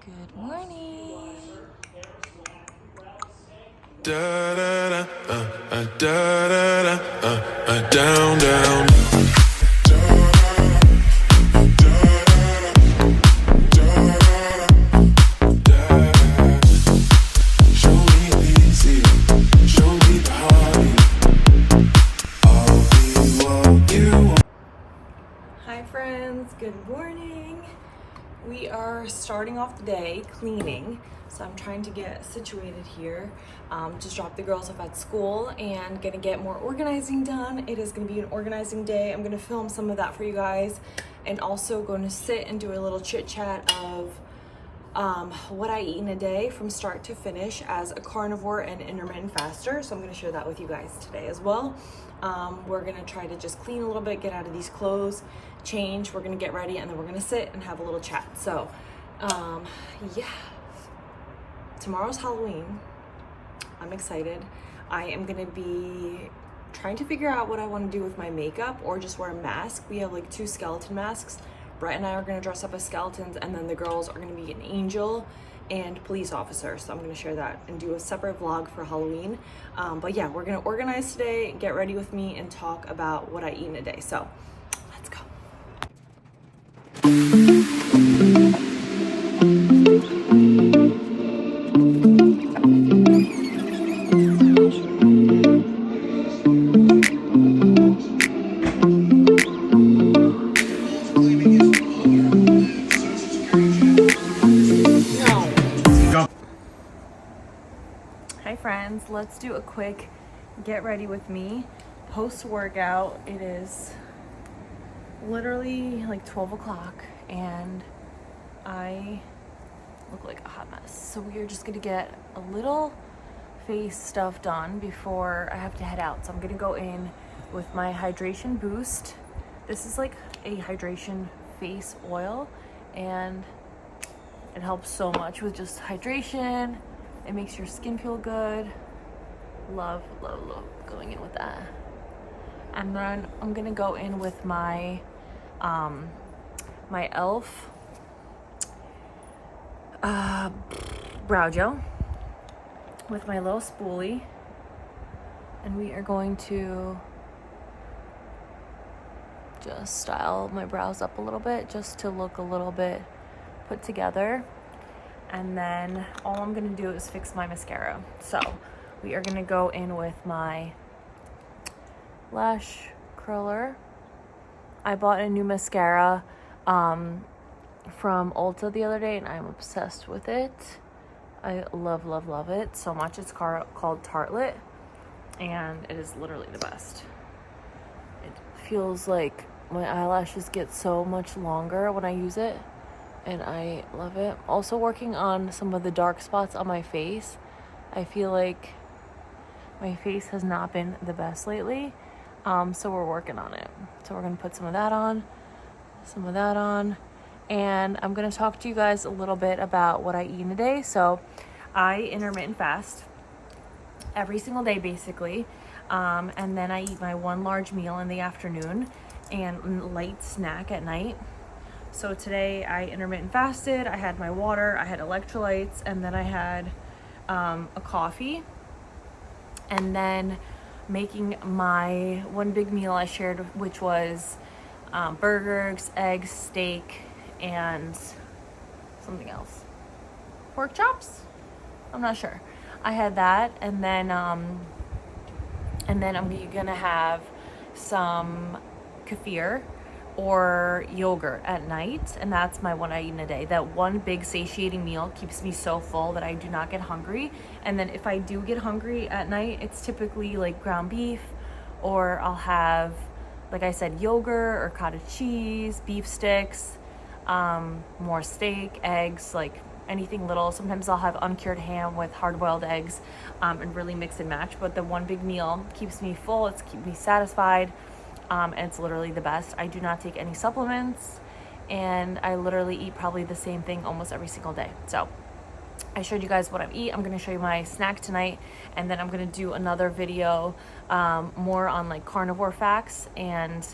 Good morning. Da da da, da da da, down, down. Show me easy, show me the heartache. I'll be what you want. Hi friends, good morning. We are starting off the day cleaning, so I'm trying to get situated here. Just dropped the girls off at school and gonna get more organizing done. It is gonna be an organizing day. I'm gonna film some of that for you guys, and also going to sit and do a little chit chat of what I eat in a day from start to finish as a carnivore and intermittent faster. So I'm going to share that with you guys today as well. We're going to try to just clean a little bit, get out of these clothes, change. We're going to get ready, and then we're going to sit and have a little chat. So yeah, tomorrow's Halloween. I'm excited. I am going to be trying to figure out what I want to do with my makeup, or just wear a mask. We have like 2 skeleton masks. Brett and I are gonna dress up as skeletons, and then the girls are gonna be an angel and police officer. So I'm gonna share that and do a separate vlog for Halloween. But yeah, we're gonna organize today, get ready with me, and talk about what I eat in a day. So let's go. Hi friends, let's do a quick get ready with me post workout. It is literally like 12 o'clock and I look like a hot mess. So we are just gonna get a little face stuff done before I have to head out. So I'm gonna go in with my hydration boost. This is like a hydration face oil, and it helps so much with just hydration. It makes your skin feel good. Love, love, love going in with that. And then I'm gonna go in with my my e.l.f. Brow gel with my little spoolie, and we are going to just style my brows up a little bit just to look a little bit put together. And then all I'm gonna do is fix my mascara. So we are gonna go in with my lash curler. I bought a new mascara from Ulta the other day, and I'm obsessed with it. I love, love, love it so much. It's called Tartelette, and it is literally the best. It feels like my eyelashes get so much longer when I use it, and I love it. Also working on some of the dark spots on my face. I feel like my face has not been the best lately, so we're working on it. So we're gonna put some of that on, and I'm gonna talk to you guys a little bit about what I eat in a day. So I intermittent fast every single day basically, and then I eat my 1 large meal in the afternoon and a light snack at night. So today I intermittent fasted. I had my water, I had electrolytes, and then I had a coffee. And then making my 1 big meal I shared, which was burgers, eggs, steak, and something else. Pork chops? I'm not sure. I had that, and then I'm gonna have some kefir or yogurt at night, and that's my one I eat in a day. That 1 big satiating meal keeps me so full that I do not get hungry. And then if I do get hungry at night, it's typically like ground beef, or I'll have, like I said, yogurt or cottage cheese, beef sticks, more steak, eggs, like anything little. Sometimes I'll have uncured ham with hard-boiled eggs, and really mix and match. But the 1 big meal keeps me full, it's keep me satisfied. And it's literally the best. I do not take any supplements, and I literally eat probably the same thing almost every single day. So I showed you guys what I eat. I'm going to show you my snack tonight, and then I'm going to do another video more on like carnivore facts and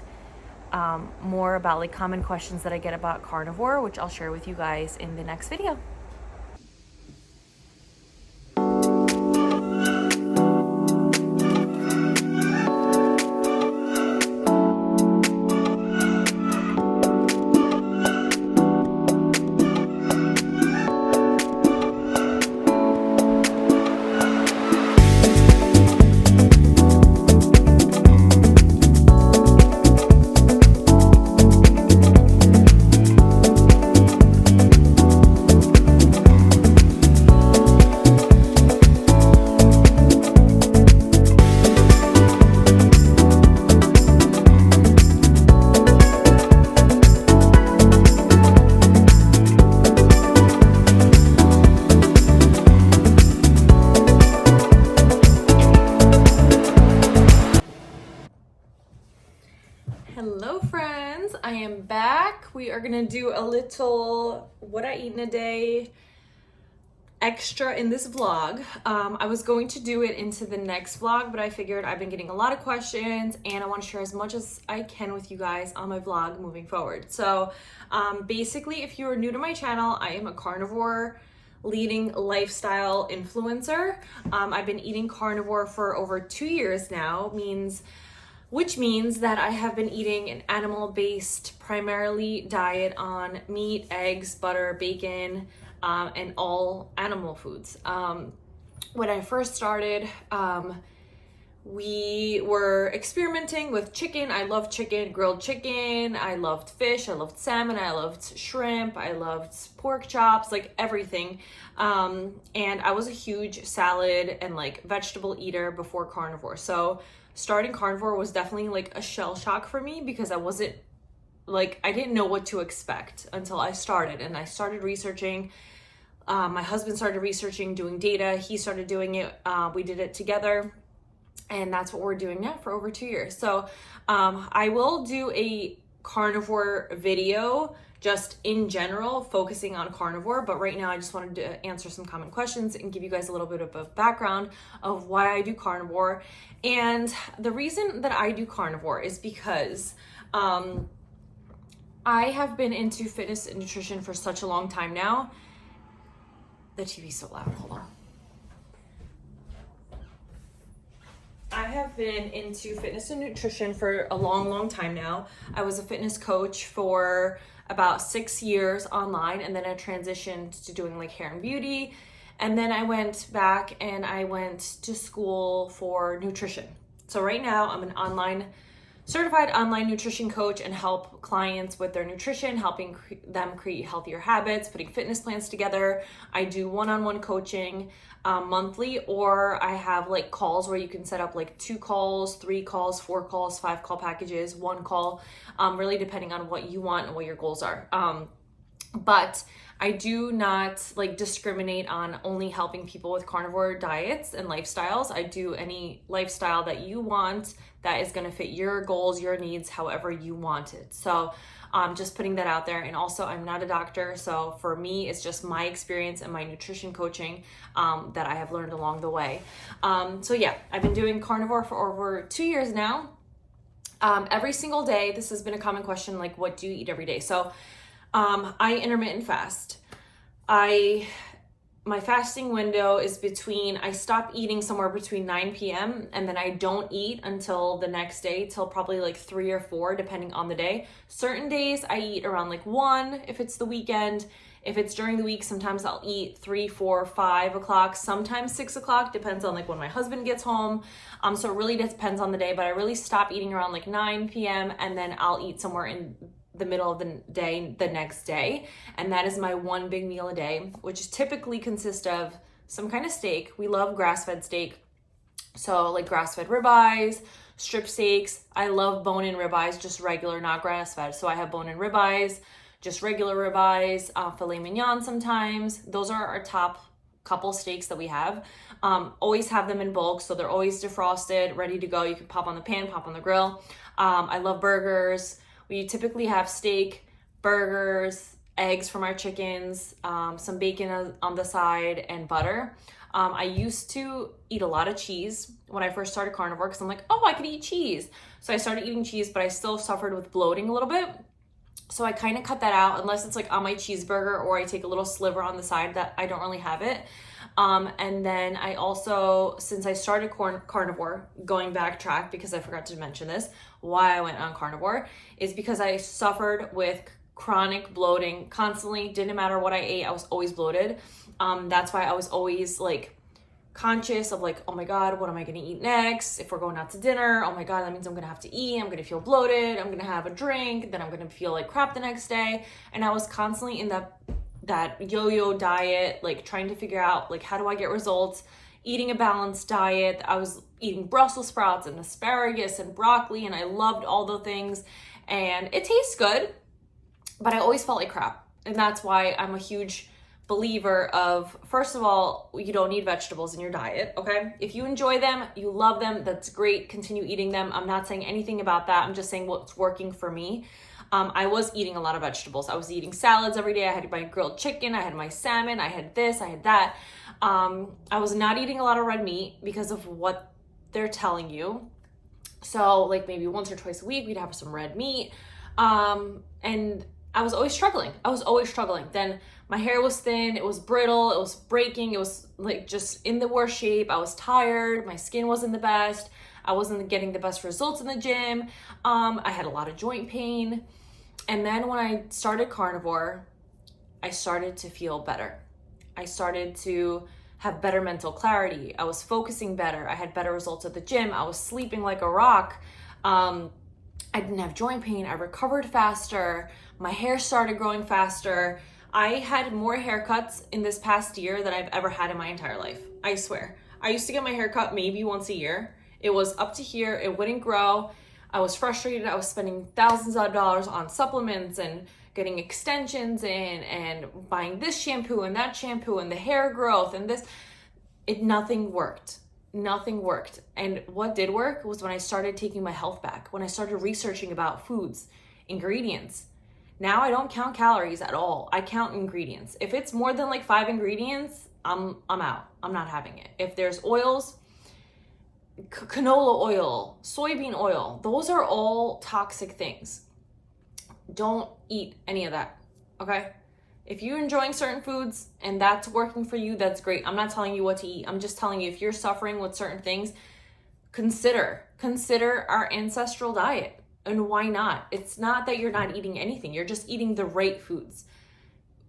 more about like common questions that I get about carnivore, which I'll share with you guys in the next video. back. We are gonna do a little what I eat in a day extra in this vlog. I was going to do it into the next vlog, but I figured I've been getting a lot of questions and I want to share as much as I can with you guys on my vlog moving forward. So basically, if you are new to my channel, I am a carnivore leading lifestyle influencer. I've been eating carnivore for over 2 years now, which means that I have been eating an animal-based, primarily diet on meat, eggs, butter, bacon, and all animal foods. When I first started, we were experimenting with chicken. I loved chicken, grilled chicken. I loved fish. I loved salmon. I loved shrimp. I loved pork chops, like everything. And I was a huge salad and like vegetable eater before carnivore. So starting carnivore was definitely like a shell shock for me because I didn't know what to expect until I started. And I started researching. My husband started researching, doing data. He started doing it. We did it together. And that's what we're doing now for over 2 years. So I will do a carnivore video just in general, focusing on carnivore. But right now I just wanted to answer some common questions and give you guys a little bit of a background of why I do carnivore. And the reason that I do carnivore is because I have been into fitness and nutrition for such a long time now. The TV's so loud, hold on. I have been into fitness and nutrition for a long time now. I was a fitness coach for about 6 years online, and then I transitioned to doing like hair and beauty. And then I went back and I went to school for nutrition. So right now I'm an certified online nutrition coach and help clients with their nutrition, helping them create healthier habits, putting fitness plans together. I do one-on-one coaching monthly, or I have like calls where you can set up like 2 calls, 3 calls, 4 calls, 5 call packages, 1 call, really depending on what you want and what your goals are. But I do not like discriminate on only helping people with carnivore diets and lifestyles. I do any lifestyle that you want that is going to fit your goals, your needs, however you want it. So just putting that out there. And also I'm not a doctor. So for me, it's just my experience and my nutrition coaching that I have learned along the way. So yeah, I've been doing carnivore for over 2 years now. Every single day, this has been a common question, like what do you eat every day? So I intermittent fast. My fasting window is I stop eating somewhere between 9 p.m. and then I don't eat until the next day, till probably like 3 or 4, depending on the day. Certain days I eat around like 1 if it's the weekend. If it's during the week, sometimes I'll eat 3, 4, 5 o'clock, sometimes 6 o'clock, depends on like when my husband gets home. So it really depends on the day, but I really stop eating around like 9 p.m. and then I'll eat somewhere in the middle of the day the next day, and that is my one big meal a day, which typically consists of some kind of steak. We love grass-fed steak, so like grass-fed ribeyes, strip steaks. I love bone-in ribeyes, just regular, not grass-fed. So I have bone-in ribeyes, just regular ribeyes, filet mignon sometimes. Those are our top couple steaks that we have. Always have them in bulk, so they're always defrosted, ready to go. You can pop on the pan, pop on the grill. I love burgers. We typically have steak, burgers, eggs from our chickens, some bacon on the side, and butter. I used to eat a lot of cheese when I first started carnivore because I'm like, oh, I could eat cheese. So I started eating cheese, but I still suffered with bloating a little bit. So I kind of cut that out unless it's like on my cheeseburger, or I take a little sliver on the side that I don't really have it. And then I also, since I started carnivore, going backtrack because I forgot to mention this, why I went on carnivore is because I suffered with chronic bloating constantly. Didn't matter what I ate, I was always bloated. That's why I was always like conscious of like, oh my God, what am I going to eat next? If we're going out to dinner, oh my God, that means I'm going to have to eat. I'm going to feel bloated. I'm going to have a drink. Then I'm going to feel like crap the next day. And I was constantly in that yo-yo diet, like trying to figure out like, how do I get results? Eating a balanced diet. I was eating Brussels sprouts and asparagus and broccoli, and I loved all the things, and it tastes good, but I always felt like crap. And that's why I'm a huge believer of, first of all, you don't need vegetables in your diet, okay? If you enjoy them, you love them, that's great, continue eating them. I'm not saying anything about that. I'm just saying what's working for me. I was eating a lot of vegetables. I was eating salads every day. I had my grilled chicken, I had my salmon, I had this, I had that. I was not eating a lot of red meat because of what they're telling you. So like maybe once or twice a week, we'd have some red meat. And I was always struggling. Then my hair was thin, it was brittle, it was breaking, it was like just in the worst shape. I was tired, my skin wasn't the best. I wasn't getting the best results in the gym. I had a lot of joint pain. And then when I started carnivore, I started to feel better. I started to have better mental clarity. I was focusing better. I had better results at the gym. I was sleeping like a rock. I didn't have joint pain. I recovered faster. My hair started growing faster. I had more haircuts in this past year than I've ever had in my entire life. I swear. I used to get my hair cut maybe once a year. It was up to here. It wouldn't grow. I was frustrated. I was spending thousands of dollars on supplements and getting extensions in and buying this shampoo and that shampoo and the hair growth and this. Nothing worked. And what did work was when I started taking my health back, when I started researching about foods, ingredients. Now I don't count calories at all. I count ingredients. If it's more than like 5 ingredients, I'm out. I'm not having it. If there's oils, canola oil, soybean oil, those are all toxic things. Don't eat any of that, okay? If you're enjoying certain foods and that's working for you, that's great. I'm not telling you what to eat. I'm just telling you if you're suffering with certain things, consider our ancestral diet. And why not? It's not that you're not eating anything. You're just eating the right foods.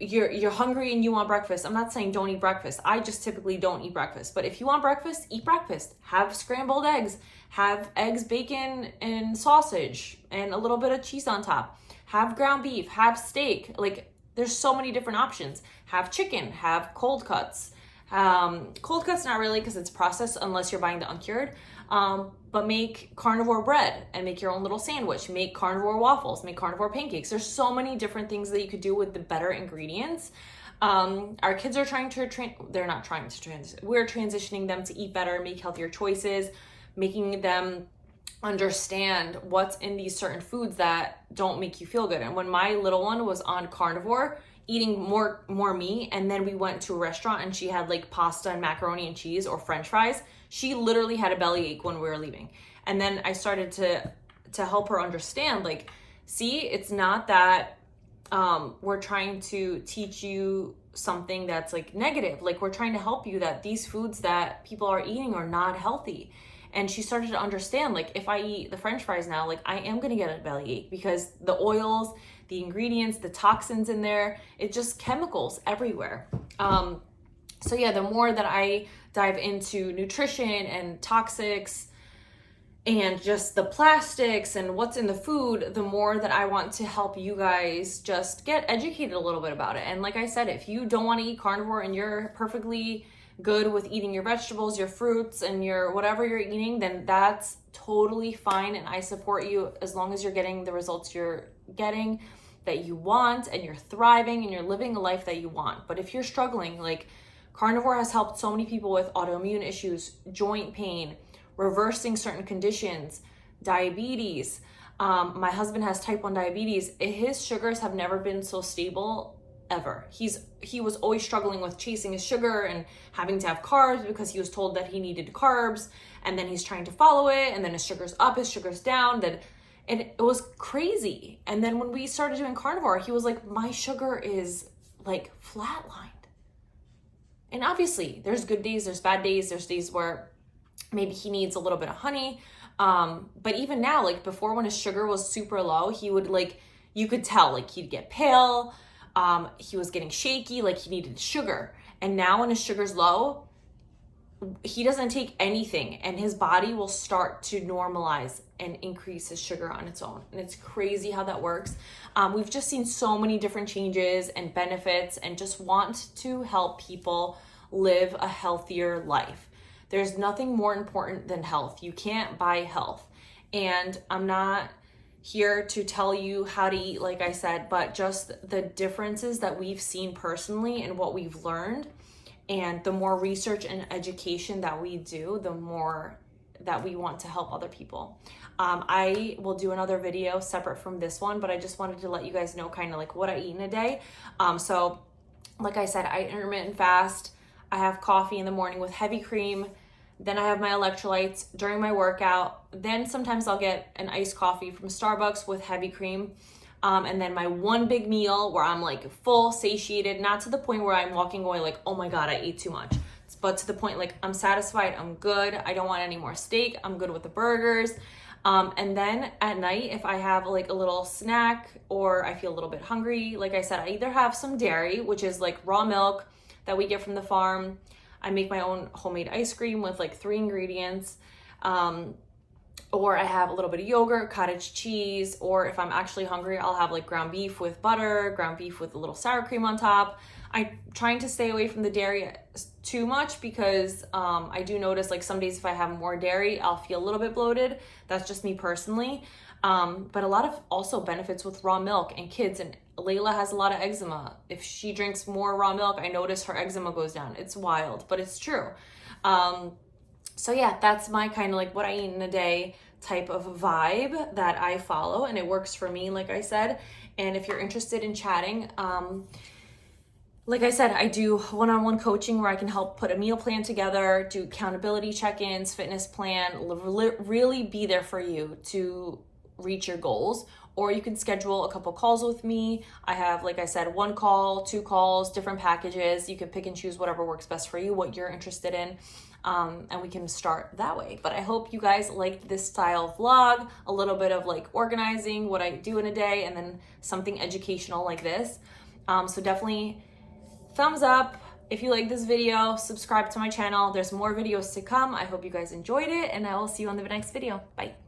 You're hungry and you want breakfast. I'm not saying don't eat breakfast. I just typically don't eat breakfast. But if you want breakfast, eat breakfast. Have scrambled eggs. Have eggs, bacon, and sausage, and a little bit of cheese on top. Have ground beef. Have steak. Like, there's so many different options. Have chicken. Have cold cuts. Cold cuts, not really, because it's processed unless you're buying the uncured. But make carnivore bread and make your own little sandwich. Make carnivore waffles, make carnivore pancakes. There's so many different things that you could do with the better ingredients. Our kids are we're transitioning them to eat better, make healthier choices, making them understand what's in these certain foods that don't make you feel good. And when my little one was on carnivore, eating more meat, and then we went to a restaurant and she had like pasta and macaroni and cheese or french fries, she literally had a bellyache when we were leaving. And then I started to help her understand, like, see, it's not that we're trying to teach you something that's like negative. Like, we're trying to help you that these foods that people are eating are not healthy. And she started to understand, like, if I eat the french fries now, like, I am gonna get a bellyache because the oils, the ingredients, the toxins in there, it's just chemicals everywhere. So yeah, the more that I dive into nutrition and toxics and just the plastics and what's in the food, the more that I want to help you guys just get educated a little bit about it. And like I said, if you don't want to eat carnivore and you're perfectly good with eating your vegetables, your fruits, and your whatever you're eating, then that's totally fine. And I support you as long as you're getting the results you're getting that you want and you're thriving and you're living a life that you want. But if you're struggling, like, carnivore has helped so many people with autoimmune issues, joint pain, reversing certain conditions, diabetes. My husband has type 1 diabetes. His sugars have never been so stable ever. He was always struggling with chasing his sugar and having to have carbs because he was told that he needed carbs, and then he's trying to follow it, and then his sugar's up, his sugar's down, and it was crazy. And then when we started doing carnivore, he was like, my sugar is like flatlined. And obviously there's good days, there's bad days, there's days where maybe he needs a little bit of honey. But even now, like before, when his sugar was super low, he would, like, you could tell, like, he'd get pale. He was getting shaky, like he needed sugar. And now when his sugar's low, he doesn't take anything and his body will start to normalize and increase his sugar on its own. And it's crazy how that works. We've just seen so many different changes and benefits, and just want to help people live a healthier life. There's nothing more important than health. You can't buy health. And I'm not here to tell you how to eat, like I said, but just the differences that we've seen personally and what we've learned. And the more research and education that we do, the more that we want to help other people. I will do another video separate from this one, but I just wanted to let you guys know kind of like what I eat in a day. So like I said, I intermittent fast. I have coffee in the morning with heavy cream. Then I have my electrolytes during my workout. Then sometimes I'll get an iced coffee from Starbucks with heavy cream. And then my one big meal where I'm like full, satiated, not to the point where I'm walking away like, oh my God, I ate too much. But to the point like I'm satisfied, I'm good. I don't want any more steak. I'm good with the burgers. And then at night, if I have like a little snack or I feel a little bit hungry, like I said, I either have some dairy, which is like raw milk that we get from the farm. I make my own homemade ice cream with like 3 ingredients. Or I have a little bit of yogurt, cottage cheese, or if I'm actually hungry, I'll have like ground beef with butter, ground beef with a little sour cream on top. I'm trying to stay away from the dairy too much because I do notice like some days if I have more dairy, I'll feel a little bit bloated. That's just me personally. But a lot of also benefits with raw milk and kids, and Layla has a lot of eczema. If she drinks more raw milk, I notice her eczema goes down. It's wild, but it's true. So yeah, that's my kind of like what I eat in a day type of vibe that I follow, and it works for me, like I said. And if you're interested in chatting, like I said, I do one-on-one coaching where I can help put a meal plan together, do accountability check-ins, fitness plan, really be there for you to reach your goals. Or you can schedule a couple calls with me. I have, like I said, 1 call, 2 calls, different packages. You can pick and choose whatever works best for you, what you're interested in. And we can start that way. But I hope you guys liked this style vlog, a little bit of like organizing what I do in a day and then something educational like this. So definitely thumbs up if you like this video, subscribe to my channel. There's more videos to come. I hope you guys enjoyed it, and I will see you on the next video. Bye.